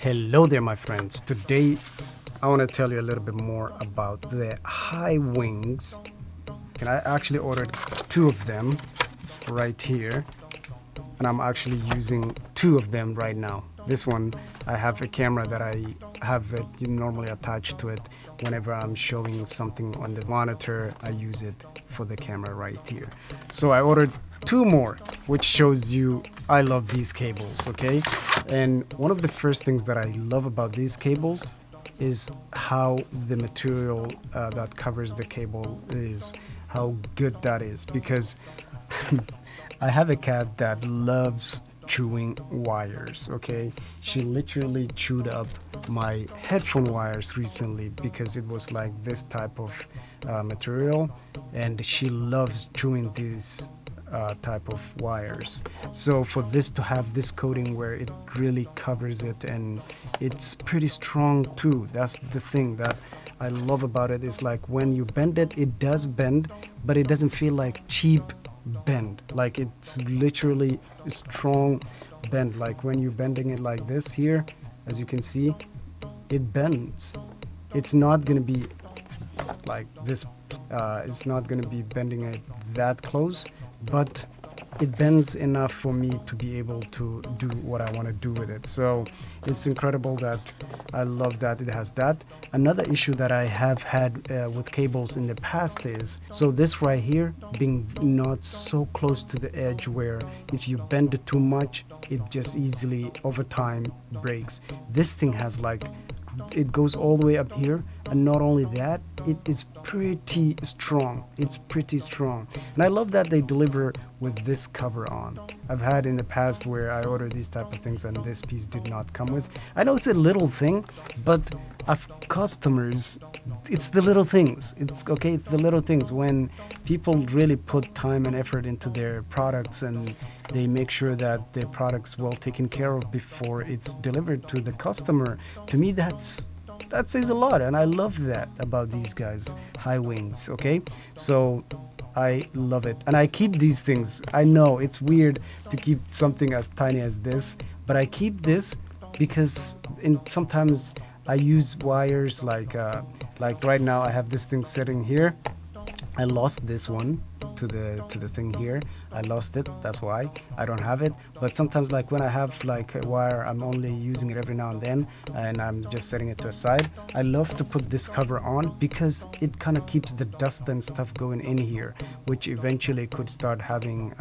Hello there, my friends. Today I want to tell you a little bit more about the Highwings. And I actually ordered two of them right here, and I'm actually using two of them right now. This one, I have a camera that I have it normally attached to it. Whenever I'm showing something on the monitor, I use it for the camera right here. So I ordered two more, which shows you I love these cables, okay? And one of the first things that I love about these cables is how the material that covers the cable is, how good that is, because I have a cat that loves chewing wires, okay? She literally chewed up my headphone wires recently because it was like this type of material, and she loves chewing these type of wires. So for this to have this coating where it really covers it, and it's pretty strong too. That's the thing that I love about it, is like when you bend it, it does bend, but it doesn't feel like cheap bend. Like it's literally a strong bend. Like when you're bending it like this here, as you can see, it bends. It's not gonna be like this, it's not gonna be bending it that close, but it bends enough for me to be able to do what I want to do with it. So it's incredible that I love that it has that. Another issue that I have had with cables in the past is, so this right here being not so close to the edge where if you bend it too much, it just easily over time breaks. This thing has like, it goes all the way up here, and not only that, it is pretty strong. It's pretty strong, and I love that they deliver with this cover on. I've had in the past where I ordered these type of things and this piece did not come with. I know it's a little thing, but as customers, it's the little things. It's okay, it's the little things. When people really put time and effort into their products and they make sure that their product's well taken care of before it's delivered to the customer, to me that says a lot, and I love that about these guys, Highwings, okay? So I love it, and I keep these things. I know it's weird to keep something as tiny as this, but I keep this because sometimes I use wires like right now I have this thing sitting here. I lost this one to the thing here. I lost it, that's why I don't have it. But sometimes, like when I have like a wire, I'm only using it every now and then, and I'm just setting it to a side. I love to put this cover on because it kind of keeps the dust and stuff going in here, which eventually could start having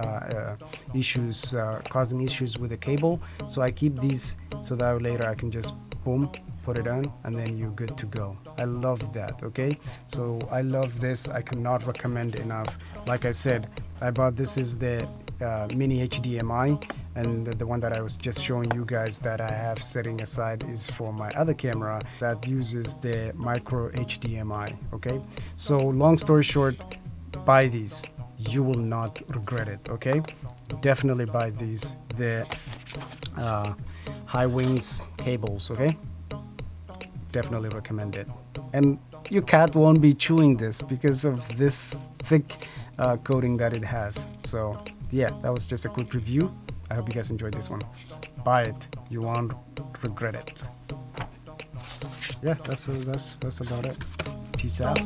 issues, causing issues with the cable. So I keep these so that later I can just boom, put it on, and then you're good to go. I love that, okay? So I love this. I cannot recommend enough. Like I said, I bought this is the mini HDMI, and the one that I was just showing you guys that I have setting aside is for my other camera that uses the micro HDMI, okay? So long story short, buy these. You will not regret it, okay? Definitely buy these, the Highwings cables, okay? Definitely recommend it. And your cat won't be chewing this because of this thick coating that it has. So yeah, that was just a quick review. I hope you guys enjoyed this one. Buy it, you won't regret it. Yeah, that's about it. Peace out.